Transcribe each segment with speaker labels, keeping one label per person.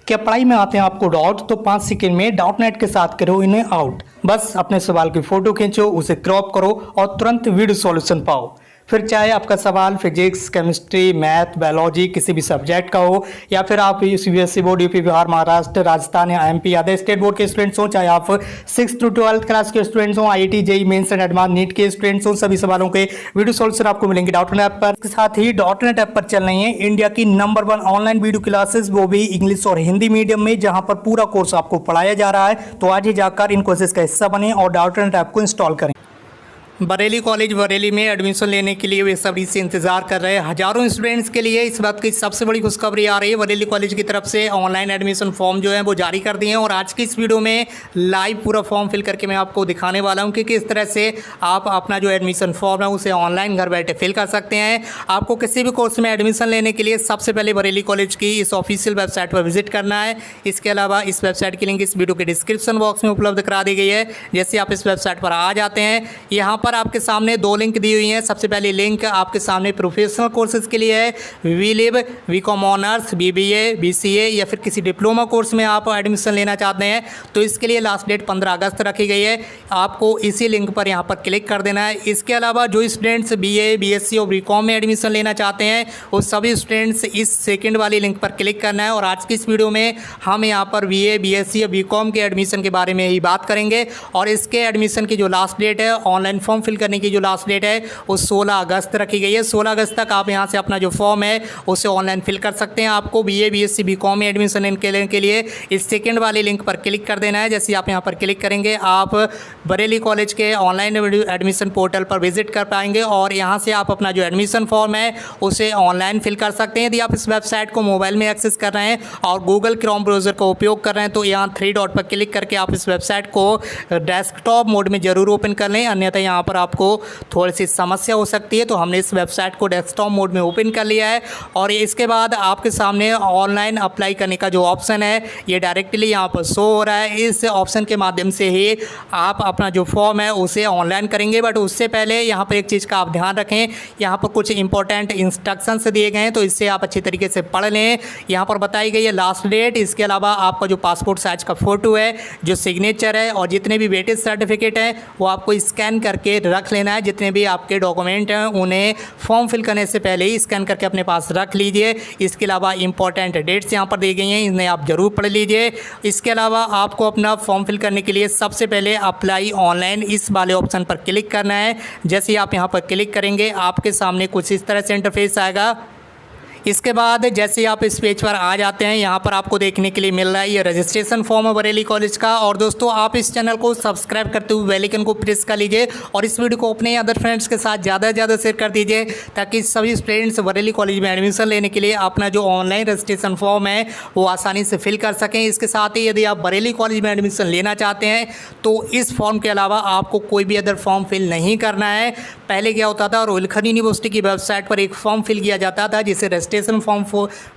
Speaker 1: क्या पढ़ाई में आते हैं आपको डाउट? तो 5 सेकंड में डॉट नेट के साथ करो इन्हें आउट। बस अपने सवाल की फोटो खींचो, उसे क्रॉप करो और तुरंत वीडियो सॉल्यूशन पाओ। फिर चाहे आपका सवाल फिजिक्स, केमिस्ट्री, मैथ, बायोलॉजी किसी भी सब्जेक्ट का हो, या फिर आप यूपीएससी बोर्ड, यूपी, बिहार, महाराष्ट्र, राजस्थान या एमपी अदर स्टेट बोर्ड के स्टूडेंट्स हो, चाहे आप 6 टू 12 क्लास के स्टूडेंट्स हो, IIT, JEE mains and advance NEET के स्टूडेंट्स हो, सभी सवालों के वीडियो सॉल्यूशन आपको मिलेंगे डॉट नेट पर। इसके साथ ही डॉट नेट ऐप पर चल रही है इंडिया की नंबर 1 ऑनलाइन वीडियो क्लासेस, वो भी इंग्लिश और हिंदी मीडियम में, जहां पर पूरा कोर्स आपको पढ़ाया जा रहा है। तो आज ही जाकर इन कोर्सेज का हिस्सा बने और डॉट नेट ऐप को इंस्टॉल करें। बरेली कॉलेज बरेली में एडमिशन लेने के लिए वे सभी से इंतजार कर रहे हैं हजारों स्टूडेंट्स के लिए इस बात की सबसे बड़ी खुशखबरी आ रही है। बरेली कॉलेज की तरफ से ऑनलाइन एडमिशन फॉर्म जो है वो जारी कर दिए हैं और आज की इस वीडियो में लाइव पूरा फॉर्म फिल करके मैं आपको दिखाने वाला हूं कि किस तरह से आप अपना जो एडमिशन फॉर्म है उसे ऑनलाइन घर बैठे फिल कर सकते हैं। आपको किसी भी कोर्स में एडमिशन लेने के लिए सबसे पहले बरेली कॉलेज की इस ऑफिशियल वेबसाइट पर विजिट करना है। इसके अलावा इस वेबसाइट की लिंक इस वीडियो के डिस्क्रिप्शन बॉक्स में उपलब्ध करा दी गई है। जैसे आप इस वेबसाइट पर आ जाते हैं, यहाँ पर आपके सामने 2 लिंक दी हुई हैं। सबसे पहले लिंक आपके सामने प्रोफेशनल कोर्सेज के लिए है, वीलिब, बीकॉम ऑनर्स, बीबीए, बीसीए या फिर किसी डिप्लोमा कोर्स में आप एडमिशन लेना चाहते हैं तो इसके लिए लास्ट डेट 15 अगस्त रखी गई है। आपको इसी लिंक पर यहाँ पर क्लिक कर देना है। इसके अलावा जो स्टूडेंट्स बीए, बीएससी और बीकॉम में एडमिशन लेना चाहते हैं वो सभी स्टूडेंट्स इस सेकेंड वाली लिंक पर क्लिक करना है। और आज की इस वीडियो में हम यहाँ पर बीए, बीएससी या बीकॉम के एडमिशन के बारे में ही बात करेंगे। और इसके एडमिशन की जो लास्ट डेट है, ऑनलाइन फॉर्म फिल करने की जो लास्ट डेट है वो 16 अगस्त रखी गई है। 16 अगस्त तक आप यहां से अपना जो फॉर्म है उसे ऑनलाइन फिल कर सकते हैं। आपको बीए, बीएससी, बीकॉम में एडमिशन लेने के लिए इस सेकंड वाले लिंक पर क्लिक कर देना है। जैसे आप यहां पर क्लिक करेंगे आप बरेली कॉलेज के ऑनलाइन एडमिशन पोर्टल पर विजिट कर पाएंगे और यहां से आप अपना जो एडमिशन फॉर्म है उसे ऑनलाइन फिल कर सकते हैं। यदि आप इस वेबसाइट को मोबाइल में एक्सेस कर रहे हैं और गूगल क्रोम ब्राउज़र का उपयोग कर रहे हैं तो यहाँ 3 डॉट पर क्लिक करके आप इस वेबसाइट को डेस्कटॉप मोड में ज़रूर ओपन कर लें, अन्यथा यहाँ पर आपको थोड़ी सी समस्या हो सकती है। तो हमने इस वेबसाइट को डेस्कटॉप मोड में ओपन कर लिया है और इसके बाद आपके सामने ऑनलाइन अप्लाई करने का जो ऑप्शन है ये डायरेक्टली यहाँ पर शो हो रहा है। इस ऑप्शन के माध्यम से ही आप अपना जो फॉर्म है उसे ऑनलाइन करेंगे। बट उससे पहले यहाँ पर एक चीज़ का आप ध्यान रखें, यहाँ पर कुछ इंपॉर्टेंट इंस्ट्रक्शंस दिए गए हैं तो इससे आप अच्छी तरीके से पढ़ लें। यहाँ पर बताई गई है लास्ट डेट, इसके अलावा आपका जो पासपोर्ट साइज का फ़ोटो है, जो सिग्नेचर है और जितने भी वेटेज सर्टिफिकेट हैं वो आपको स्कैन करके रख लेना है। जितने भी आपके डॉक्यूमेंट हैं उन्हें फॉर्म फिल करने से पहले ही स्कैन करके अपने पास रख लीजिए। इसके अलावा इंपॉर्टेंट डेट्स यहाँ पर दी गई हैं, इन्हें आप ज़रूर पढ़ लीजिए। इसके अलावा आपको अपना फॉर्म फिल करने के लिए सबसे पहले अप्लाई ऑनलाइन इस वाले ऑप्शन पर क्लिक करना है। जैसे ही आप यहाँ पर क्लिक करेंगे आपके सामने कुछ इस तरह से इंटरफेस आएगा। इसके बाद जैसे आप इस पेज पर आ जाते हैं, यहाँ पर आपको देखने के लिए मिल रहा है ये रजिस्ट्रेशन फॉर्म है बरेली कॉलेज का। और दोस्तों आप इस चैनल को सब्सक्राइब करते हुए बेल आइकन को प्रेस कर लीजिए और इस वीडियो को अपने अदर फ्रेंड्स के साथ ज़्यादा से ज़्यादा शेयर कर दीजिए ताकि सभी स्टूडेंट्स बरेली कॉलेज में एडमिशन लेने के लिए अपना जो ऑनलाइन रजिस्ट्रेशन फॉर्म है वो आसानी से फिल कर सकें। इसके साथ ही यदि आप बरेली कॉलेज में एडमिशन लेना चाहते हैं तो इस फॉर्म के अलावा आपको कोई भी अदर फॉर्म फिल नहीं करना है। पहले क्या होता था, रोहिलखंड यूनिवर्सिटी की वेबसाइट पर एक फॉर्म फिल किया जाता था जिसे रजिस्ट्रेशन फॉर्म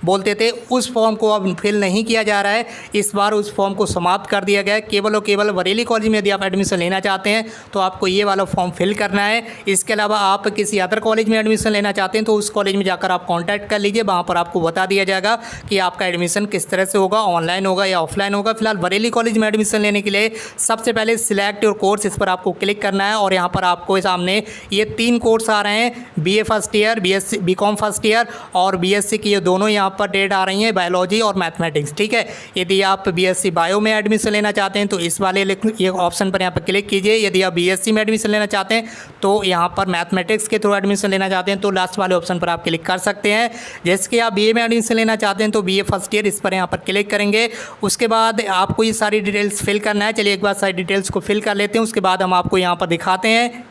Speaker 1: बोलते थे, उस फॉर्म को अब फिल नहीं किया जा रहा है। इस बार उस फॉर्म को समाप्त कर दिया गया है। केवल और केवल बरेली कॉलेज में यदि आप एडमिशन लेना चाहते हैं तो आपको ये वाला फॉर्म फिल करना है। इसके अलावा आप किसी अदर कॉलेज में एडमिशन लेना चाहते हैं तो उस कॉलेज में जाकर आप कॉन्टैक्ट कर लीजिए, वहाँ पर आपको बता दिया जाएगा कि आपका एडमिशन किस तरह से होगा, ऑनलाइन होगा या ऑफलाइन होगा। फिलहाल बरेली कॉलेज में एडमिशन लेने के लिए सबसे पहले सिलेक्ट योर कोर्स, इस पर आपको क्लिक करना है और यहाँ पर आपको सामने ये 3 कोर्स आ रहे हैं, BA first year, BSc, BCom first year और बीएससी की ये दोनों यहाँ पर डेट आ रही हैं, बायोलॉजी और मैथमेटिक्स। ठीक है, यदि आप बीएससी बायो में एडमिशन लेना चाहते हैं तो इस वाले ये ऑप्शन पर यहाँ पर क्लिक कीजिए। यदि आप बीएससी में एडमिशन लेना चाहते हैं तो यहाँ पर मैथमेटिक्स के थ्रू एडमिशन लेना चाहते हैं तो लास्ट वाले ऑप्शन पर आप क्लिक कर सकते हैं। जैसे कि आप बीए में एडमिशन लेना चाहते हैं तो बीए फर्स्ट ईयर, इस पर यहाँ पर क्लिक करेंगे। उसके बाद आपको ये सारी डिटेल्स फिल करना है। चलिए एक बार सारी डिटेल्स को फिल कर लेते हैं, उसके बाद हम आपको यहाँ पर दिखाते हैं।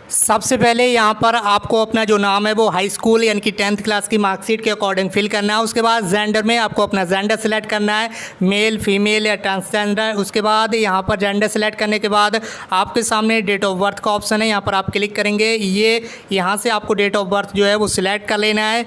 Speaker 1: सबसे पहले यहाँ पर आपको अपना जो नाम है वो हाई स्कूल यानी कि 10th क्लास की मार्कशीट के अकॉर्डिंग फिल करना है। उसके बाद जेंडर में आपको अपना जेंडर सेलेक्ट करना है, मेल, फीमेल या ट्रांसजेंडर। उसके बाद यहाँ पर जेंडर सेलेक्ट करने के बाद आपके सामने डेट ऑफ बर्थ का ऑप्शन है, यहाँ पर आप क्लिक करेंगे। ये यहाँ से आपको डेट ऑफ बर्थ जो है वो सिलेक्ट कर लेना है।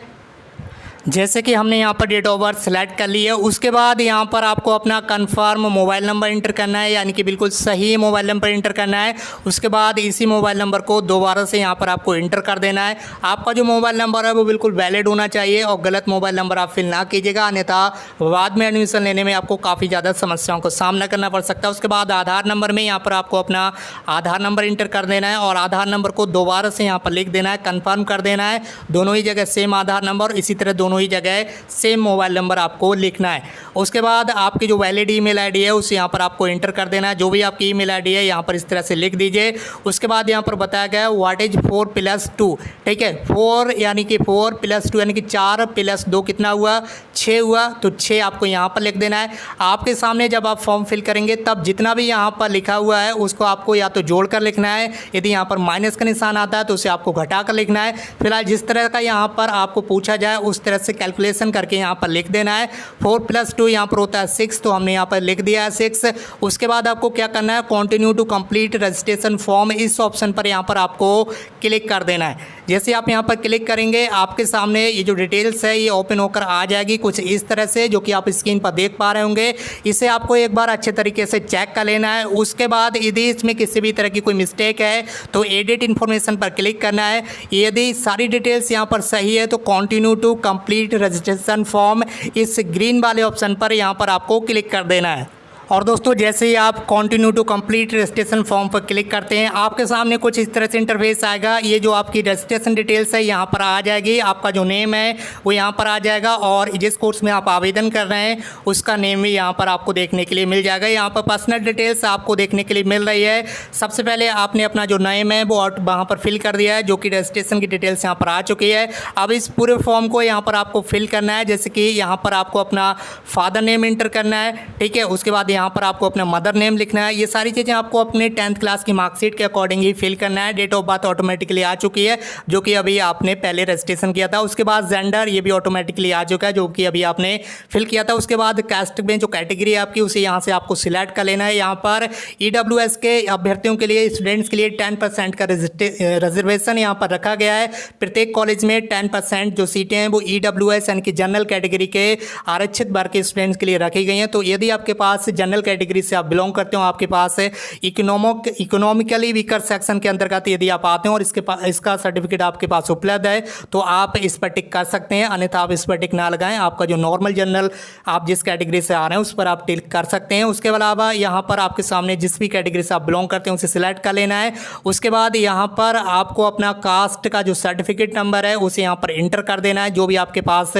Speaker 1: जैसे कि हमने यहाँ पर डेट ऑफ बर्थ सेलेक्ट कर ली है, उसके बाद यहाँ पर आपको अपना कंफर्म मोबाइल नंबर इंटर करना है, यानी कि बिल्कुल सही मोबाइल नंबर इंटर करना है। उसके बाद इसी मोबाइल नंबर को दोबारा से यहाँ पर आपको इंटर कर देना है। आपका जो मोबाइल नंबर है वो बिल्कुल वैलिड होना चाहिए और गलत मोबाइल नंबर आप फिल ना कीजिएगा, अन्यथा बाद में एडमिशन लेने में आपको काफ़ी ज़्यादा समस्याओं का सामना करना पड़ सकता है। उसके बाद आधार नंबर में यहाँ पर आपको अपना आधार नंबर इंटर कर देना है और आधार नंबर को दोबारा से यहाँ पर लिख देना है, कंफर्म कर देना है। दोनों ही जगह सेम आधार नंबर, इसी तरह दोनों ही जगह सेम मोबाइल नंबर आपको लिखना है। उसके बाद आपकी जो वैलिड ईमेल आईडी है उसे यहाँ पर आपको इंटर कर देना है। जो भी आपकी ईमेल आईडी है यहाँ पर इस तरह से लिख दीजिए। उसके बाद यहाँ पर बताया गया है व्हाट इज 4+2, ठीक है। 4 यानी कि 4+2 यानी कि 4+2 कितना हुआ, 6 हुआ। तो 6 आपको यहाँ पर लिख देना है। आपके सामने जब आप फॉर्म फिल करेंगे तब जितना भी यहाँ पर लिखा हुआ है उसको आपको या तो जोड़ कर लिखना है, यदि यहाँ पर माइनस का निशान आता है तो उसे आपको घटा कर लिखना है। फिलहाल जिस तरह का यहाँ पर आपको पूछा जाए उस तरह से कैलकुलेशन करके यहाँ पर लिख देना है। 4+2 यहाँ पर होता है 6, तो हमने यहाँ पर लिख दिया है 6। उसके बाद आपको क्या करना है, continue to complete registration form, इस ऑप्शन पर यहाँ पर आपको क्लिक कर देना है। जैसे आप यहाँ पर क्लिक करेंगे आपके सामने ये जो डिटेल्स है ये ओपन होकर आ जाएगी कुछ इस तरह से, जो कि आप स्क्रीन पर देख पा रहे होंगे। इसे आपको एक बार अच्छे तरीके से चेक कर लेना है। उसके बाद यदि इसमें किसी भी तरह की कोई मिस्टेक है तो एडिट इन्फॉर्मेशन पर क्लिक करना है। यदि सारी डिटेल्स यहाँ पर सही है तो continue to complete registration form, इस ग्रीन वाले ऑप्शन पर यहाँ पर आपको क्लिक कर देना है। और दोस्तों जैसे ही आप continue to complete registration form पर क्लिक करते हैं आपके सामने कुछ इस तरह से इंटरफेस आएगा। ये जो आपकी रजिस्ट्रेशन डिटेल्स है यहाँ पर आ जाएगी, आपका जो नेम है वो यहाँ पर आ जाएगा और जिस कोर्स में आप आवेदन कर रहे हैं उसका नेम भी यहाँ पर आपको देखने के लिए मिल जाएगा। यहाँ पर पर्सनल डिटेल्स आपको देखने के लिए मिल रही है। सबसे पहले आपने अपना जो नेम है वो वहाँ पर फिल कर दिया है, जो कि रजिस्ट्रेशन की डिटेल्स यहाँ पर आ चुकी है। अब इस पूरे फॉर्म को यहाँ पर आपको फिल करना है। जैसे कि यहाँ पर आपको अपना फादर नेम इंटर करना है, ठीक है। उसके बाद यहाँ पर आपको अपना मदर नेम लिखना है। ये सारी चीज़ें आपको अपने 10th क्लास की मार्कशीट के अकॉर्डिंग ही फिल करना है। डेट ऑफ बर्थ ऑटोमेटिकली आ चुकी है, जो कि अभी आपने पहले रजिस्ट्रेशन किया था। उसके बाद जेंडर ये भी ऑटोमेटिकली आ चुका है, जो कि अभी आपने फिल किया था। उसके बाद कास्ट में जो कैटेगरी है आपकी उसे यहाँ से आपको सिलेक्ट कर लेना है। यहाँ पर EWS के अभ्यर्थियों के लिए, स्टूडेंट्स के लिए 10% का रिजर्वेशन यहाँ पर रखा गया है। प्रत्येक कॉलेज में 10% जो सीटें हैं वो EWS यानी कि जनरल कैटेगरी के आरक्षित वर्ग के स्टूडेंट्स के लिए रखी गई हैं। तो यदि आपके पास जनरल कैटेगरी से आप बिलोंग करते हो, आपके पास इकोनॉमिकली वीकर सेक्शन के अंतर्गत यदि आप आते हो और इसका सर्टिफिकेट आपके पास उपलब्ध है तो आप इस पर टिक कर सकते हैं, अन्यथा आप इस पर टिक ना लगाएं। आपका जो नॉर्मल जनरल आप जिस कैटेगरी से आ रहे हैं उस पर आप टिक कर सकते हैं। उसके अलावा यहाँ पर आपके सामने जिस भी कैटेगरी से आप बिलोंग करते हैं उसे सिलेक्ट कर लेना है। उसके बाद यहाँ पर आपको अपना कास्ट का जो सर्टिफिकेट नंबर है उसे यहाँ पर इंटर कर देना है। जो भी आपके पास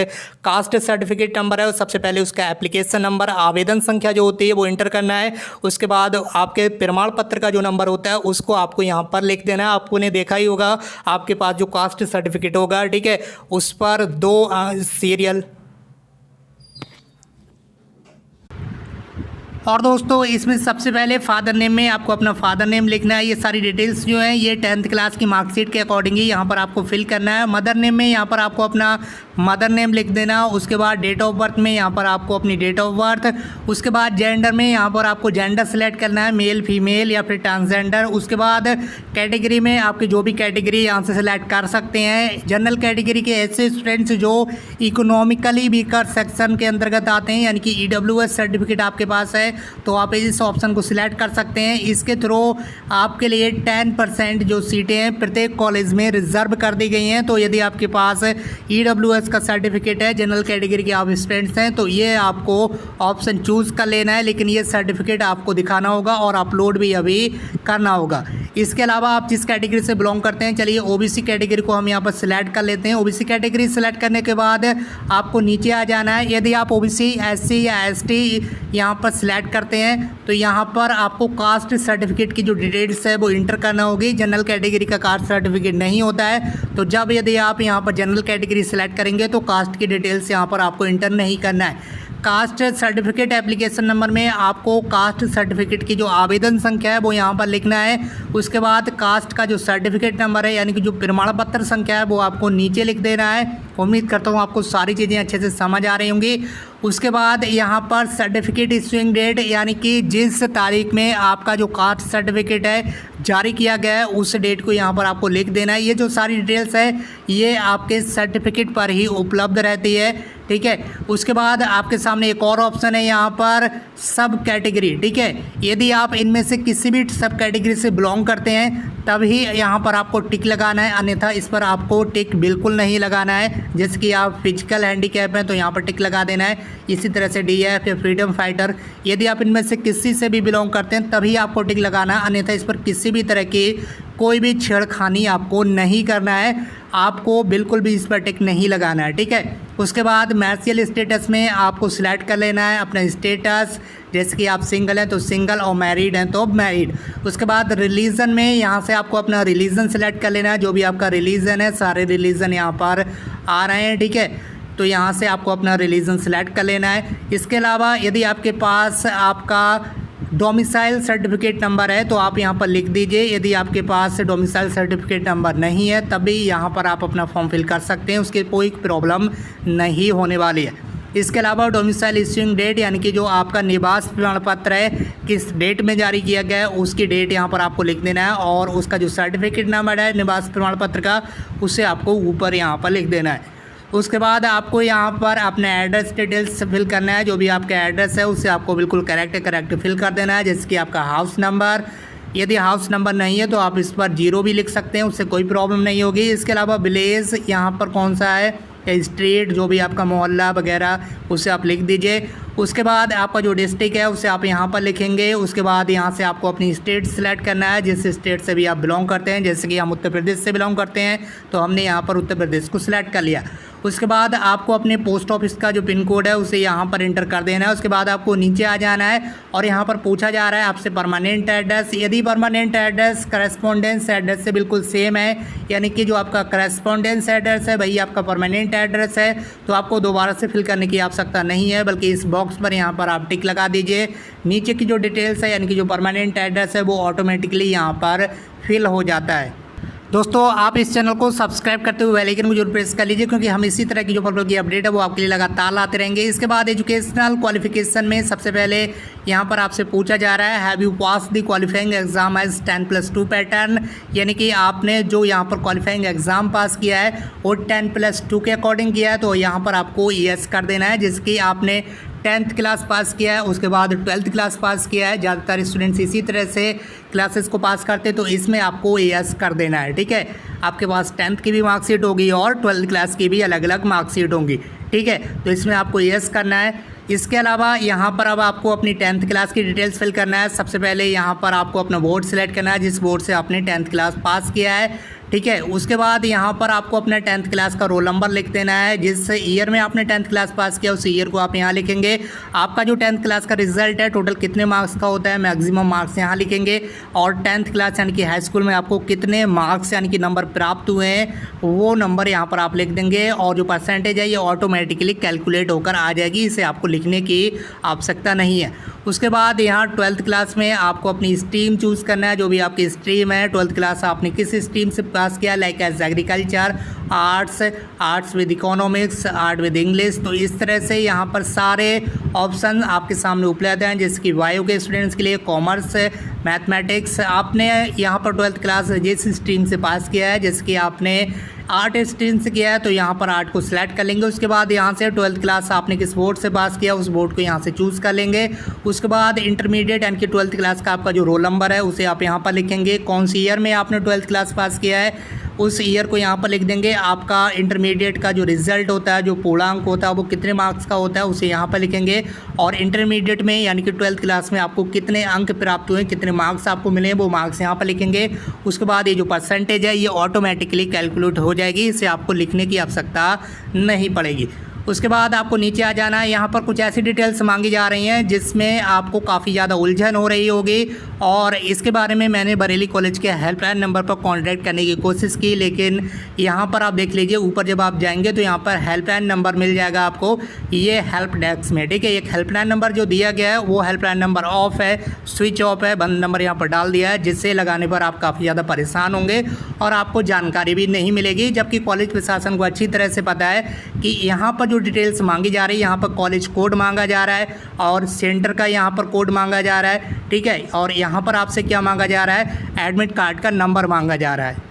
Speaker 1: कास्ट सर्टिफिकेट नंबर है सबसे पहले उसका एप्लीकेशन नंबर, आवेदन संख्या जो होती है वो इंटर करना है। उसके बाद आपके प्रमाण पत्र का जो नंबर होता है उसको आपको यहाँ पर लिख देना है। आपने देखा ही होगा आपके पास जो कास्ट सर्टिफिकेट होगा, ठीक है, उस पर 2 सीरियल। और दोस्तों इसमें सबसे पहले फादर नेम में आपको अपना फादर नेम लिखना है। ये सारी डिटेल्स जो हैं ये 10th क्लास की मार्कशीट के अकॉर्डिंग ही यहाँ पर आपको फिल करना है। मदर नेम में यहाँ पर आपको अपना मदर नेम लिख देना। उसके बाद डेट ऑफ बर्थ में यहाँ पर आपको अपनी डेट ऑफ बर्थ। उसके बाद जेंडर में यहाँ पर आपको जेंडर सेलेक्ट करना है, मेल फीमेल या फिर ट्रांसजेंडर। उसके बाद कैटेगरी में आपकी जो भी कैटेगरी यहाँ से सेलेक्ट कर सकते हैं। जनरल कैटेगरी के ऐसे स्टूडेंट्स जो इकोनॉमिकली वीकर सेक्शन के अंतर्गत आते हैं, यानी कि EWS सर्टिफिकेट आपके पास है तो आप इस ऑप्शन को सिलेक्ट कर सकते हैं। इसके थ्रू आपके लिए 10% जो सीटें हैं प्रत्येक कॉलेज में रिजर्व कर दी गई हैं। तो यदि आपके पास EWS का सर्टिफिकेट है, जनरल कैटेगरी के आप स्टूडेंट्स हैं, तो ये आपको ऑप्शन चूज़ कर लेना है। लेकिन ये सर्टिफिकेट आपको दिखाना होगा और अपलोड भी अभी करना होगा। इसके अलावा आप जिस कैटेगरी से बिलोंग करते हैं, चलिए OBC कैटेगरी को हम यहाँ पर सिलेक्ट कर लेते हैं। OBC कैटेगरी सिलेक्ट करने के बाद आपको नीचे आ जाना है। यदि आप OBC SC या ST यहाँ पर सिलेक्ट करते हैं तो यहाँ पर आपको कास्ट सर्टिफिकेट की जो डिटेल्स है वो इंटर करना होगी। जनरल कैटेगरी का कास्ट सर्टिफिकेट नहीं होता है, तो जब यदि आप यहाँ पर जनरल कैटेगरी सिलेक्ट करेंगे तो कास्ट की डिटेल्स यहाँ पर आपको इंटर नहीं करना है। कास्ट सर्टिफिकेट एप्लीकेशन नंबर में आपको कास्ट सर्टिफिकेट की जो आवेदन संख्या है वो यहाँ पर लिखना है। उसके बाद कास्ट का जो सर्टिफिकेट नंबर है यानी कि जो प्रमाण पत्र संख्या है वो आपको नीचे लिख देना है। उम्मीद करता हूँ आपको सारी चीज़ें अच्छे से समझ आ रही होंगी। उसके बाद यहाँ पर सर्टिफिकेट इशूइंग डेट, यानी कि जिस तारीख में आपका जो कास्ट सर्टिफिकेट है जारी किया गया है उस डेट को यहाँ पर आपको लिख देना है। ये जो सारी डिटेल्स है ये आपके सर्टिफिकेट पर ही उपलब्ध रहती है, ठीक है। उसके बाद आपके सामने एक और ऑप्शन है यहाँ पर सब कैटेगरी, ठीक है। यदि आप इनमें से किसी भी सब कैटेगरी से बिलोंग करते हैं तभी यहाँ पर आपको टिक लगाना है, अन्यथा इस पर आपको टिक बिल्कुल नहीं लगाना है। जैसे कि आप फिजिकल हैंडीकैप हैं तो यहाँ पर टिक लगा देना है। इसी तरह से DF या फ्रीडम फाइटर, यदि आप इनमें से किसी से भी बिलोंग करते हैं तभी आपको टिक लगाना है, अन्यथा इस पर किसी भी तरह की कोई भी छेड़खानी आपको नहीं करना है, आपको बिल्कुल भी इस पर टिक नहीं लगाना है, ठीक है। उसके बाद मैरिटल स्टेटस में आपको सिलेक्ट कर लेना है अपना स्टेटस, जैसे कि आप सिंगल हैं तो सिंगल और मैरिड हैं तो मैरिड। उसके बाद रिलीजन में यहाँ से आपको अपना रिलीजन सेलेक्ट कर लेना है, जो भी आपका रिलीजन है, सारे रिलीजन यहाँ पर आ रहे हैं, ठीक है। तो यहाँ से आपको अपना रिलीजन सेलेक्ट कर लेना है। इसके अलावा यदि आपके पास आपका डोमिसाइल सर्टिफिकेट नंबर है तो आप यहाँ पर लिख दीजिए। यदि आपके पास डोमिसाइल सर्टिफिकेट नंबर नहीं है तभी यहाँ पर आप अपना फॉर्म फिल कर सकते हैं, उसकी कोई प्रॉब्लम नहीं होने वाली है। इसके अलावा डोमिसाइल इश्यूइंग डेट, यानी कि जो आपका निवास प्रमाण पत्र है किस डेट में जारी किया गया है उसकी डेट यहाँ पर आपको लिख देना है, और उसका जो सर्टिफिकेट नंबर है निवास प्रमाण पत्र का उसे आपको ऊपर यहाँ पर लिख देना है। उसके बाद आपको यहाँ पर अपने एड्रेस डिटेल्स फिल करना है, जो भी आपका एड्रेस है उसे आपको बिल्कुल करेक्ट फिल कर देना है। जैसे कि आपका हाउस नंबर, यदि हाउस नंबर नहीं है तो आप इस पर 0 भी लिख सकते हैं, उससे कोई प्रॉब्लम नहीं होगी। इसके अलावा विलेज यहाँ पर कौन सा है या स्ट्रीट, जो भी आपका मोहल्ला वगैरह उसे आप लिख दीजिए। उसके बाद आपका जो डिस्ट्रिक्ट है उसे आप यहाँ पर लिखेंगे। उसके बाद यहाँ से आपको अपनी स्टेट सेलेक्ट करना है, जिस स्टेट से भी आप बिलोंग करते हैं। जैसे कि हम उत्तर प्रदेश से बिलोंग करते हैं तो हमने यहाँ पर उत्तर प्रदेश को सिलेक्ट कर लिया। उसके बाद आपको अपने पोस्ट ऑफिस का जो पिन कोड है उसे यहाँ पर एंटर कर देना है। उसके बाद आपको नीचे आ जाना है और यहाँ पर पूछा जा रहा है आपसे परमानेंट एड्रेस। यदि परमानेंट एड्रेस करस्पॉन्डेंस एड्रेस से बिल्कुल सेम है, यानी कि जो आपका करस्पॉन्डेंस एड्रेस है वही आपका परमानेंट एड्रेस है, तो आपको दोबारा से फिल करने की आवश्यकता नहीं है, बल्कि इस बॉक्स पर यहाँ पर आप टिक लगा दीजिए। नीचे की जो डिटेल्स है यानी कि जो परमानेंट एड्रेस है वो ऑटोमेटिकली यहाँ पर फिल हो जाता है। दोस्तों आप इस चैनल को सब्सक्राइब करते हुए बेल आइकन को जरूर प्रेस कर लीजिए, क्योंकि हम इसी तरह की जो पब्लिक की अपडेट है वो आपके लिए लगातार लाते रहेंगे। इसके बाद एजुकेशनल क्वालिफिकेशन में सबसे पहले यहाँ पर आपसे पूछा जा रहा है have you pass the qualifying exam as 10+2 pattern, यानी कि आपने जो यहाँ पर क्वालिफाइंग एग्जाम पास किया है वो 10+2 के अकॉर्डिंग किया है, तो यहाँ पर आपको यस कर देना है। जिसकी आपने 10th क्लास पास किया है, उसके बाद 12th क्लास पास किया है, ज़्यादातर स्टूडेंट्स इसी तरह से क्लासेस को पास करते, तो इसमें आपको यस कर देना है, ठीक है। आपके पास 10th की भी मार्कशीट होगी और 12th क्लास की भी अलग अलग मार्कशीट होंगी, ठीक है, तो इसमें आपको यस करना है। इसके अलावा यहाँ पर अब आपको अपनी 10th क्लास की डिटेल्स फिल करना है। सबसे पहले यहाँ पर आपको अपना बोर्ड सेलेक्ट करना है, जिस बोर्ड से आपने 10th क्लास पास किया है, ठीक है। उसके बाद यहाँ पर आपको अपना 10th क्लास का रोल नंबर लिख देना है। जिस ईयर में आपने 10th क्लास पास किया उस ईयर को आप यहाँ लिखेंगे। आपका जो 10th क्लास का रिजल्ट है टोटल कितने मार्क्स का होता है, मैक्सिमम मार्क्स यहाँ लिखेंगे, और 10th क्लास यानी कि हाई स्कूल में आपको कितने मार्क्स यानी कि नंबर प्राप्त हुए हैं वो नंबर यहाँ पर आप लिख देंगे, और जो परसेंटेज है ये ऑटोमेटिकली कैलकुलेट होकर आ जाएगी, इसे आपको लिखने की आवश्यकता नहीं है। उसके बाद यहाँ 12th क्लास में आपको अपनी स्ट्रीम चूज़ करना है, जो भी आपकी स्ट्रीम है। 12th क्लास आपने किस स्ट्रीम से पास किया, like as agriculture, arts with economics, art with English, तो इस तरह से यहाँ पर सारे ऑप्शन आपके सामने उपलब्ध हैं। जैसे कि बायो के स्टूडेंट्स के लिए कॉमर्स, मैथमेटिक्स, आपने यहाँ पर 12th क्लास जिस स्ट्रीम से पास किया है, जैसे कि आपने आर्ट स्ट्रीम से किया है तो यहाँ पर आर्ट को सिलेक्ट कर लेंगे। उसके बाद यहाँ से 12th क्लास आपने किस बोर्ड से पास किया उस बोर्ड को यहाँ से चूज़ कर लेंगे। उसके बाद इंटरमीडिएट यानी कि 12th क्लास का आपका जो रोल नंबर है उसे आप यहाँ पर लिखेंगे। कौन सी ईयर में आपने 12th क्लास पास किया है उस ईयर को यहाँ पर लिख देंगे। आपका इंटरमीडिएट का जो रिजल्ट होता है, जो पूर्णांक होता है वो कितने मार्क्स का होता है उसे यहाँ पर लिखेंगे, और इंटरमीडिएट में यानी कि 12th क्लास में आपको कितने अंक प्राप्त हुए, कितने मार्क्स आपको मिले वो मार्क्स यहाँ पर लिखेंगे। उसके बाद ये जो परसेंटेज है ये ऑटोमेटिकली कैलकुलेट हो जाएगी, इसे आपको लिखने की आवश्यकता नहीं पड़ेगी। उसके बाद आपको नीचे आ जाना है। यहाँ पर कुछ ऐसी डिटेल्स मांगी जा रही हैं जिसमें आपको काफ़ी ज़्यादा उलझन हो रही होगी, और इसके बारे में मैंने बरेली कॉलेज के हेल्पलाइन नंबर पर कॉन्टैक्ट करने की कोशिश की, लेकिन यहाँ पर आप देख लीजिए ऊपर जब आप जाएंगे तो यहाँ पर हेल्पलाइन नंबर मिल जाएगा आपको, ये हेल्प डेस्क में, ठीक है। एक हेल्पलाइन नंबर जो दिया गया है वो हेल्पलाइन नंबर ऑफ है, स्विच ऑफ है, बंद नंबर यहाँ पर डाल दिया है, जिससे लगाने पर आप काफ़ी ज़्यादा परेशान होंगे और आपको जानकारी भी नहीं मिलेगी। जबकि कॉलेज प्रशासन को अच्छी तरह से पता है कि यहाँ पर जो जो डिटेल्स मांगी जा रही है, यहाँ पर कॉलेज कोड मांगा जा रहा है और सेंटर का यहाँ पर कोड मांगा जा रहा है, ठीक है। और यहाँ पर आपसे क्या मांगा जा रहा है, एडमिट कार्ड का नंबर मांगा जा रहा है।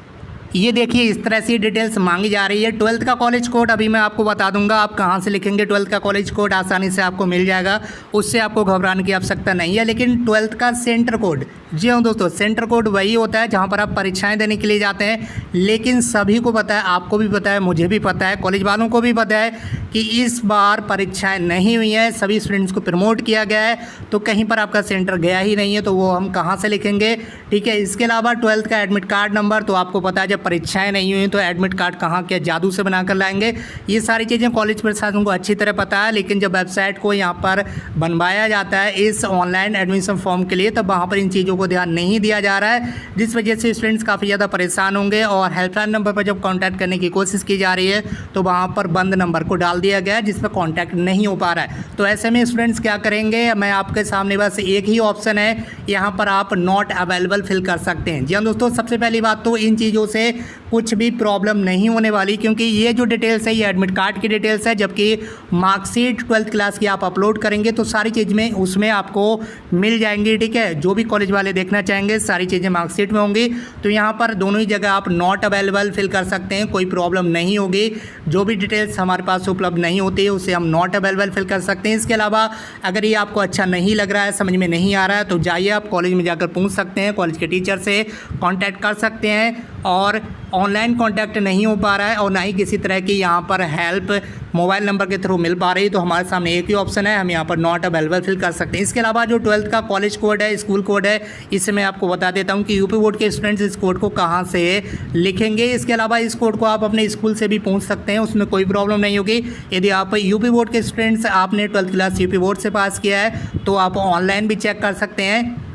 Speaker 1: ये देखिए इस तरह से डिटेल्स मांगी जा रही है। 12th का कॉलेज कोड अभी मैं आपको बता दूंगा आप कहाँ से लिखेंगे। 12th का कॉलेज कोड आसानी से आपको मिल जाएगा, उससे आपको घबराने की आवश्यकता नहीं है। लेकिन 12th का सेंटर कोड, जी हाँ दोस्तों, सेंटर कोड वही होता है जहाँ पर आप परीक्षाएं देने के लिए जाते हैं। लेकिन सभी को पता है, आपको भी पता है, मुझे भी पता है, कॉलेज वालों को भी पता है कि इस बार परीक्षाएँ नहीं हुई हैं, सभी स्टूडेंट्स को प्रमोट किया गया है, तो कहीं पर आपका सेंटर गया ही नहीं है, तो वो हम कहाँ से लिखेंगे, ठीक है। इसके अलावा 12th का एडमिट कार्ड नंबर, तो आपको पता है जब परीक्षाएं नहीं हुई तो एडमिट कार्ड कहाँ क्या जादू से बना कर लाएंगे। ये सारी चीज़ें कॉलेज प्रशासन को अच्छी तरह पता है। लेकिन जब वेबसाइट को यहाँ पर बनवाया जाता है इस ऑनलाइन एडमिशन फॉर्म के लिए, तब वहाँ पर इन चीज़ों को ध्यान नहीं दिया जा रहा है, जिस वजह से स्टूडेंट्स काफ़ी ज़्यादा परेशान होंगे। और हेल्पलाइन नंबर पर जब कॉन्टैक्ट करने की कोशिश की जा रही है तो वहाँ पर बंद नंबर को डाल दिया गया है, जिस पर कॉन्टैक्ट नहीं हो पा रहा है। तो ऐसे में स्टूडेंट्स क्या करेंगे, मैं आपके सामने बस एक ही ऑप्शन है, यहाँ पर आप नॉट अवेलेबल फिल कर सकते हैं। जी हाँ दोस्तों, सबसे पहली बात तो इन चीज़ों से कुछ भी प्रॉब्लम नहीं होने वाली, क्योंकि ये जो डिटेल्स है ये एडमिट कार्ड की डिटेल्स है, जबकि मार्कशीट 12th क्लास की आप अपलोड करेंगे तो सारी चीज़ में उसमें आपको मिल जाएंगी, ठीक है। जो भी कॉलेज वाले देखना चाहेंगे सारी चीज़ें मार्कशीट में होंगी। तो यहाँ पर दोनों ही जगह आप नॉट अवेलेबल फिल कर सकते हैं, कोई प्रॉब्लम नहीं होगी। जो भी डिटेल्स हमारे पास उपलब्ध नहीं होती है उसे हम नॉट अवेलेबल फिल कर सकते हैं। इसके अलावा अगर ये आपको अच्छा नहीं लग रहा है, समझ में नहीं आ रहा है, तो जाइए आप कॉलेज में जाकर पूछ सकते हैं, कॉलेज के टीचर से कॉन्टैक्ट कर सकते हैं। और ऑनलाइन कॉन्टैक्ट नहीं हो पा रहा है और ना ही किसी तरह की यहाँ पर हेल्प मोबाइल नंबर के थ्रू मिल पा रही है, तो हमारे सामने एक ही ऑप्शन है, हम यहाँ पर नॉट अवेलेबल फिल कर सकते हैं। इसके अलावा जो 12th का कॉलेज कोड है, स्कूल कोड है, इसे मैं आपको बता देता हूँ कि यूपी बोर्ड के स्टूडेंट्स इस कोड को कहाँ से लिखेंगे। इसके अलावा इस कोड को आप अपने स्कूल से भी पूछ सकते हैं, उसमें कोई प्रॉब्लम नहीं होगी। यदि आप यूपी बोर्ड के स्टूडेंट्स, आपने 12th क्लास यूपी बोर्ड से पास किया है, तो आप ऑनलाइन भी चेक कर सकते हैं।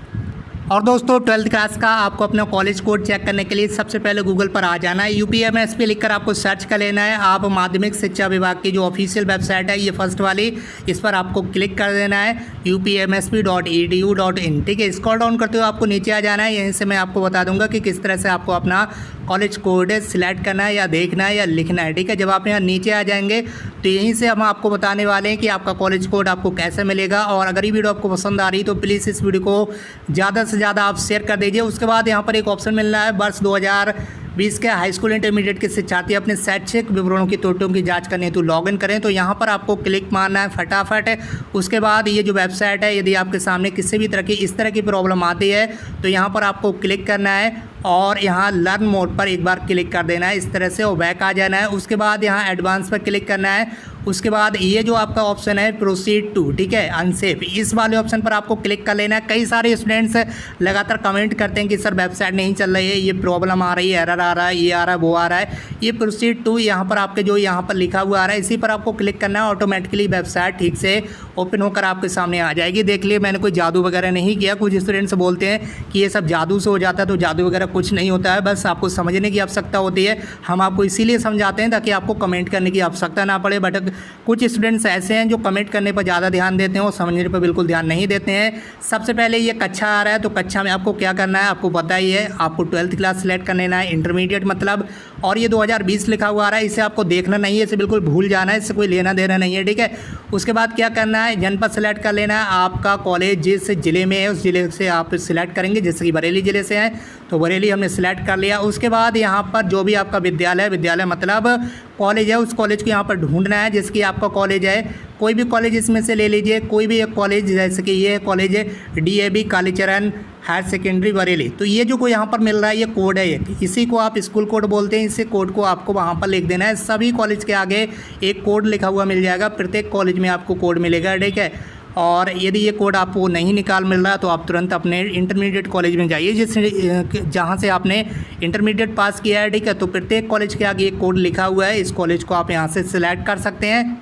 Speaker 1: और दोस्तों 12th क्लास का आपको अपना कॉलेज कोड चेक करने के लिए सबसे पहले गूगल पर आ जाना है, UPMSP लिखकर आपको सर्च कर लेना है। आप माध्यमिक शिक्षा विभाग की जो ऑफिशियल वेबसाइट है, ये फर्स्ट वाली, इस पर आपको क्लिक कर देना है, upmsp.edu.in, ठीक है। स्क्रॉल डाउन करते हुए आपको नीचे आ जाना है। यहीं से मैं आपको बता दूंगा कि किस तरह से आपको अपना कॉलेज कोड सिलेक्ट करना है या देखना है या लिखना है, ठीक है। जब आप यहाँ नीचे आ जाएंगे तो यहीं से हम आपको बताने वाले हैं कि आपका कॉलेज कोड आपको कैसे मिलेगा। और अगर ये वीडियो आपको पसंद आ रही है तो प्लीज़ इस वीडियो को ज़्यादा से ज़्यादा आप शेयर कर दीजिए। उसके बाद यहाँ पर एक ऑप्शन मिलना है, वर्ष 2020 के हाई स्कूल इंटरमीडिएट के शिक्षार्थी अपने शैक्षिक विवरणों की त्रुटियों की जांच करने हेतु लॉगिन करें, तो यहाँ पर आपको क्लिक मारना है फटाफट। उसके बाद ये जो वेबसाइट है, यदि आपके सामने किसी भी तरह की इस तरह की प्रॉब्लम आती है तो यहाँ पर आपको क्लिक करना है और यहाँ लर्न मोड पर एक बार क्लिक कर देना है इस तरह से, और बैक आ जाना है। उसके बाद यहाँ एडवांस पर क्लिक करना है। उसके बाद ये जो आपका ऑप्शन है प्रोसीड टू, ठीक है, अनसेफ, इस वाले ऑप्शन पर आपको क्लिक कर लेना है। कई सारे स्टूडेंट्स लगातार कमेंट करते हैं कि सर वेबसाइट नहीं चल रही है, ये प्रॉब्लम आ रही है, एरर आ रहा है, ये आ रहा है, वो आ रहा है। ये प्रोसीड टू यहाँ पर आपके जो यहाँ पर लिखा हुआ आ रहा है, इसी पर आपको क्लिक करना है। ऑटोमेटिकली वेबसाइट ठीक से ओपन होकर आपके सामने आ जाएगी। देख लिए मैंने कोई जादू वगैरह नहीं किया। कुछ स्टूडेंट्स बोलते हैं कि ये सब जादू से हो जाता है, तो जादू वगैरह कुछ नहीं होता है, बस आपको समझने की आवश्यकता होती है। हम आपको इसीलिए समझाते हैं ताकि आपको कमेंट करने की आवश्यकता ना पड़े। बट कुछ स्टूडेंट्स ऐसे हैं जो कमेंट करने पर ज़्यादा ध्यान देते हैं और समझने पर बिल्कुल ध्यान नहीं देते हैं। सबसे पहले ये कक्षा आ रहा है, तो कक्षा में आपको क्या करना है आपको पता ही है। आपको 12th क्लास सेलेक्ट कर लेना है, इंटरमीडिएट मतलब, और ये 2020 लिखा हुआ आ रहा है, इसे आपको देखना नहीं है, इसे बिल्कुल भूल जाना है, इससे कोई लेना देना नहीं है, ठीक है। उसके बाद क्या करना है, जनपद सेलेक्ट कर लेना है। आपका कॉलेज जिस ज़िले में है उस ज़िले से आप सिलेक्ट करेंगे, जैसे कि बरेली ज़िले से हैं तो बरेली हमने सिलेक्ट कर लिया। उसके बाद यहाँ पर जो भी आपका विद्यालय मतलब कॉलेज है, उस कॉलेज को यहाँ पर ढूंढना है जिसकी आपका कॉलेज है। कोई भी कॉलेज इसमें से ले लीजिए, कोई भी एक कॉलेज, जैसे कि ये कॉलेज है DAV Kalicharan higher secondary Bareilly. तो ये जो कोई यहाँ पर मिल रहा है ये कोड है, इसी को आप स्कूल कोड बोलते हैं। इसी कोड को आपको वहाँ पर लिख देना है। सभी कॉलेज के आगे एक कोड लिखा हुआ मिल जाएगा, प्रत्येक कॉलेज में आपको कोड मिलेगा, ठीक है। और यदि ये कोड आपको नहीं निकाल मिल रहा तो आप तुरंत अपने इंटरमीडिएट कॉलेज में जाइए, जिससे जहाँ से आपने इंटरमीडिएट पास किया है, ठीक है। तो प्रत्येक कॉलेज के आगे एक कोड लिखा हुआ है, इस कॉलेज को आप यहाँ से सिलेक्ट कर सकते हैं।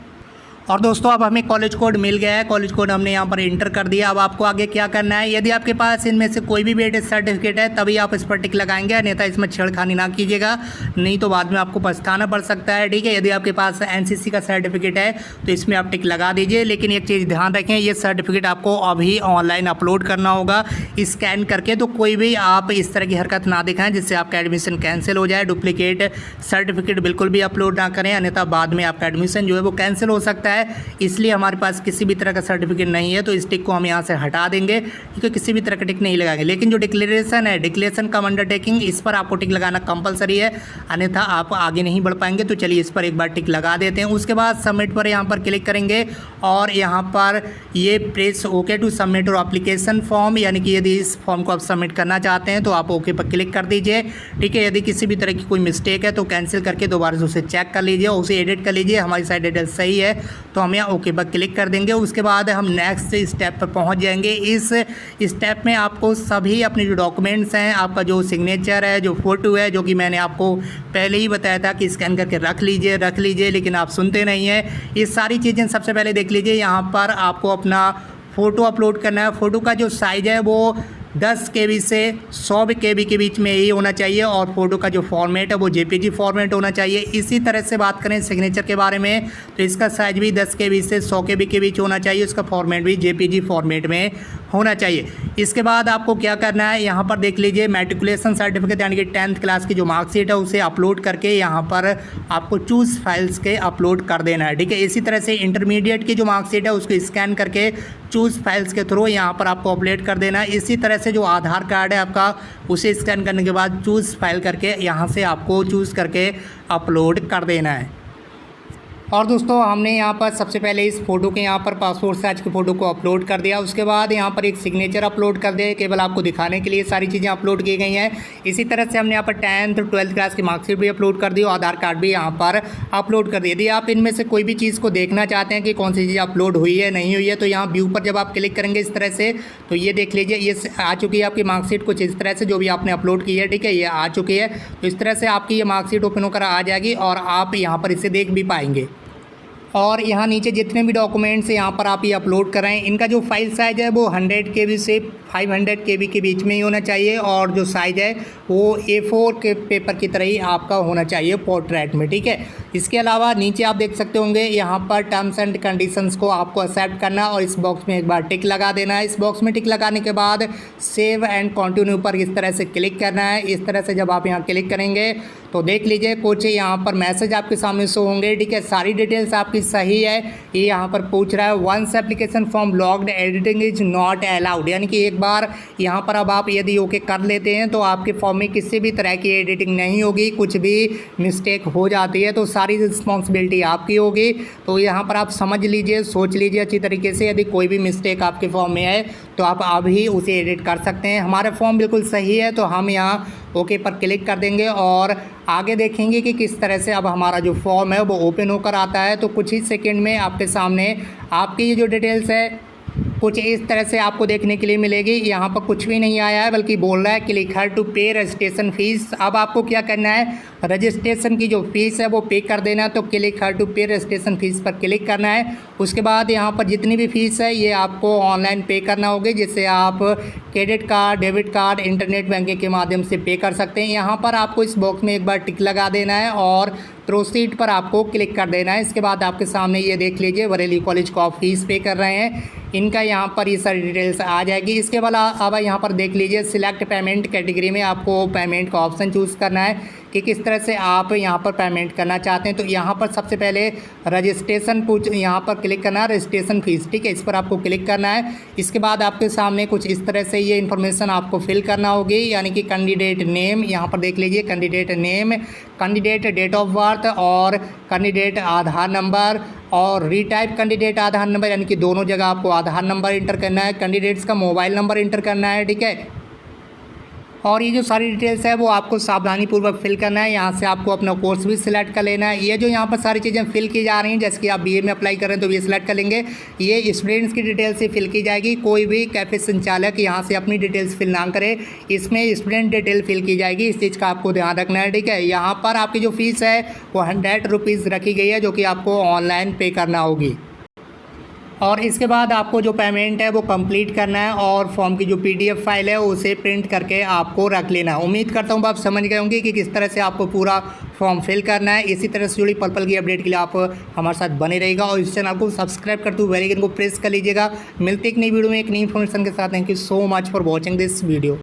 Speaker 1: और दोस्तों अब हमें कॉलेज कोड मिल गया है, कॉलेज कोड हमने यहाँ पर इंटर कर दिया। अब आपको आगे क्या करना है, यदि आपके पास इनमें से कोई भी बीएड सर्टिफिकेट है तभी आप इस पर टिक लगाएंगे, अन्यथा इसमें छेड़खानी ना कीजिएगा, नहीं तो बाद में आपको पछताना पड़ सकता है। ठीक है, यदि आपके पास एनसीसी का सर्टिफिकेट है तो इसमें आप टिक लगा दीजिए। लेकिन एक चीज़ ध्यान रखें, ये सर्टिफिकेट आपको अभी ऑनलाइन अपलोड करना होगा स्कैन करके। तो कोई भी आप इस तरह की हरकत ना दिखाएं जिससे आपका एडमिशन कैंसिल हो जाए। डुप्लीकेट सर्टिफिकेट बिल्कुल भी अपलोड ना करें, अन्यथा बाद में आपका एडमिशन जो है वो कैंसिल हो सकता है। इसलिए हमारे पास किसी भी तरह का सर्टिफिकेट नहीं है तो इस टिक को हम यहाँ से हटा देंगे, ठीक है, किसी भी तरह का टिक नहीं लगाएंगे। लेकिन जो डिक्लेरेशन है, डिक्लेरेशन कम अंडरटेकिंग, इस पर आपको टिक लगाना कंपलसरी है, अन्यथा आप आगे नहीं बढ़ पाएंगे। तो चलिए इस पर एक बार टिक लगा देते हैं। उसके बाद सबमिट पर यहाँ पर क्लिक करेंगे और यहाँ पर ये प्रेस ओके टू सबमिट और एप्लीकेशन फॉर्म, यानी कि यदि इस फॉर्म को आप सबमिट करना चाहते हैं तो आप ओके पर क्लिक कर दीजिए। ठीक है, यदि किसी भी तरह की कोई मिस्टेक है तो कैंसिल करके दोबारा से उसे चेक कर लीजिए, उसे एडिट कर लीजिए। हमारी साइड डिटेल सही है तो हम यहाँ ओके पर क्लिक कर देंगे। उसके बाद हम नेक्स्ट स्टेप पर पहुँच जाएंगे। इस स्टेप में आपको सभी अपने जो डॉक्यूमेंट्स हैं, आपका जो सिग्नेचर है, जो फ़ोटो है, जो कि मैंने आपको पहले ही बताया था कि स्कैन करके रख लीजिए, लेकिन आप सुनते नहीं हैं। ये सारी चीज़ें सबसे पहले देख लीजिए। यहाँ पर आपको अपना फ़ोटो अपलोड करना है। फ़ोटो का जो साइज़ है वो 10 KB से 100 KB के बीच में ही होना चाहिए और फ़ोटो का जो फॉर्मेट है वो JPG फॉर्मेट होना चाहिए। इसी तरह से बात करें सिग्नेचर के बारे में तो इसका साइज़ भी 10 KB से 100 KB के बीच होना चाहिए, उसका फॉर्मेट भी JPG फॉर्मेट में होना चाहिए। इसके बाद आपको क्या करना है, यहाँ पर देख लीजिए मैट्रिकुलेशन सर्टिफिकेट यानी कि 10th क्लास की जो मार्कशीट है उसे अपलोड करके यहाँ पर आपको चूज़ फाइल्स के अपलोड कर देना है। ठीक है, इसी तरह से इंटरमीडिएट की जो मार्कशीट है उसको स्कैन करके चूज़ फाइल्स के थ्रू यहाँ पर आपको अपलोड कर देना है। इसी तरह से जो आधार कार्ड है आपका उसे स्कैन करने के बाद चूज़ फाइल करके यहाँ से आपको चूज़ करके अपलोड कर देना है। और दोस्तों हमने यहाँ पर सबसे पहले इस फ़ोटो के यहाँ पर पासपोर्ट साइज की फ़ोटो को अपलोड कर दिया। उसके बाद यहाँ पर एक सिग्नेचर अपलोड कर दिया, केवल आपको दिखाने के लिए सारी चीज़ें अपलोड की गई हैं। इसी तरह से हमने यहाँ पर 10th 12th क्लास की मार्कशीट भी अपलोड कर दी और आधार कार्ड भी यहाँ पर अपलोड कर दिया। यदि आप इनमें से कोई भी चीज़ को देखना चाहते हैं कि कौन सी चीज़ अपलोड हुई है नहीं हुई है तो यहाँ व्यू पर जब आप क्लिक करेंगे इस तरह से तो ये देख लीजिए, ये आ चुकी है आपकी मार्कशीट कुछ इस तरह से जो भी आपने अपलोड की है। ठीक है, ये आ चुकी है। तो इस तरह से आपकी ये मार्कशीट ओपन होकर आ जाएगी और आप यहाँ पर इसे देख भी पाएंगे। और यहाँ नीचे जितने भी डॉक्यूमेंट्स यहाँ पर आप ये अपलोड कर रहे हैं इनका जो फाइल साइज़ है वो 100 KB से 500 KB के बीच में ही होना चाहिए और जो साइज़ है वो A4 के पेपर की तरह ही आपका होना चाहिए पोर्ट्रेट में। ठीक है, इसके अलावा नीचे आप देख सकते होंगे यहाँ पर टर्म्स एंड कंडीशंस को आपको एक्सेप्ट करना और इस बॉक्स में एक बार टिक लगा देना है। इस बॉक्स में टिक लगाने के बाद सेव एंड कंटिन्यू पर इस तरह से क्लिक करना है। इस तरह से जब आप यहाँ क्लिक करेंगे तो देख लीजिए कुछ यहाँ पर मैसेज आपके सामने शो होंगे। ठीक है, सारी डिटेल्स आपकी सही है। ये यहाँ पर पूछ रहा है once application form logged editing is not allowed, यानी कि एक बार यहाँ पर अब आप यदि ओके कर लेते हैं तो आपके फॉर्म में किसी भी तरह की एडिटिंग नहीं होगी। कुछ भी मिस्टेक हो जाती है तो सारी रिस्पॉन्सिबिलिटी आपकी होगी। तो यहाँ पर आप समझ लीजिए, सोच लीजिए अच्छी तरीके से, यदि कोई भी मिस्टेक आपके फॉर्म में है तो आप अभी उसे एडिट कर सकते हैं। हमारा फॉर्म बिल्कुल सही है तो हम यहाँ ओके पर क्लिक कर देंगे और आगे देखेंगे कि किस तरह से अब हमारा जो फॉर्म है वो ओपन होकर आता है। तो कुछ ही सेकंड में आपके सामने आपकी ये जो डिटेल्स है कुछ इस तरह से आपको देखने के लिए मिलेगी। यहाँ पर कुछ भी नहीं आया है बल्कि बोल रहा है क्लिक हियर टू पे रजिस्ट्रेशन फ़ीस। अब आपको क्या करना है, रजिस्ट्रेशन की जो फ़ीस है वो पे कर देना है। तो क्लिक हियर टू पे रजिस्ट्रेशन फ़ीस पर क्लिक करना है। उसके बाद यहाँ पर जितनी भी फ़ीस है ये आपको ऑनलाइन पे करना होगी, जिससे आप credit card, debit card, internet banking के माध्यम से पे कर सकते हैं। यहाँ पर आपको इस बॉक्स में एक बार टिक लगा देना है और प्रोसीड पर आपको क्लिक कर देना है। इसके बाद आपके सामने ये देख लीजिए बरेली कॉलेज को आप फीस पे कर रहे हैं, इनका यहाँ पर ये सारी डिटेल्स आ जाएगी। इसके अब यहाँ पर देख लीजिए सिलेक्ट पेमेंट कैटेगरी में आपको पेमेंट का ऑप्शन चूज़ करना है कि किस तरह से आप यहाँ पर पेमेंट करना चाहते हैं। तो यहाँ पर सबसे पहले रजिस्ट्रेशन यहाँ पर क्लिक करना है, रजिस्ट्रेशन फ़ीस। ठीक है, इस पर आपको क्लिक करना है। इसके बाद आपके सामने कुछ इस तरह से ये इन्फॉर्मेशन आपको फिल करना होगी, यानी कि कैंडिडेट नेम, यहाँ पर देख लीजिए candidate name, candidate date of birth और कैंडिडेट आधार नंबर और रीटाइप कैंडिडेट आधार नंबर, यानी कि दोनों जगह आपको आधार नंबर इंटर करना है, कैंडिडेट्स का मोबाइल नंबर इंटर करना है। ठीक है, और ये जो सारी डिटेल्स है वो आपको सावधानीपूर्वक फिल करना है। यहाँ से आपको अपना कोर्स भी सिलेक्ट कर लेना है। ये जो यहाँ पर सारी चीज़ें फिल की जा रही हैं, जैसे कि आप बीए में अप्लाई करें तो ये सिलेक्ट कर लेंगे, ये स्टूडेंट्स की डिटेल्स से फिल की जाएगी। कोई भी कैफे संचालक यहाँ से अपनी डिटेल्स फिल ना करे, इसमें स्टूडेंट डिटेल फिल की जाएगी। इस चीज़ का आपको ध्यान रखना है। ठीक है, यहाँ पर आपकी जो फ़ीस है वो 100 रुपीज़ रखी गई है, जो कि आपको ऑनलाइन पे करना होगी। और इसके बाद आपको जो पेमेंट है वो कंप्लीट करना है और फॉर्म की जो पीडीएफ फाइल है उसे प्रिंट करके आपको रख लेना है। उम्मीद करता हूँ आप समझ गए होंगे कि किस तरह से आपको पूरा फॉर्म फिल करना है। इसी तरह से जुड़ी पल पल की अपडेट के लिए आप हमारे साथ बने रहेगा और इस चैनल को सब्सक्राइब करते हुए बेल आइकन को प्रेस कर लीजिएगा। मिलते एक नई वीडियो में एक नई इन्फॉर्मेशन के साथ। Thank you so much for watching this video.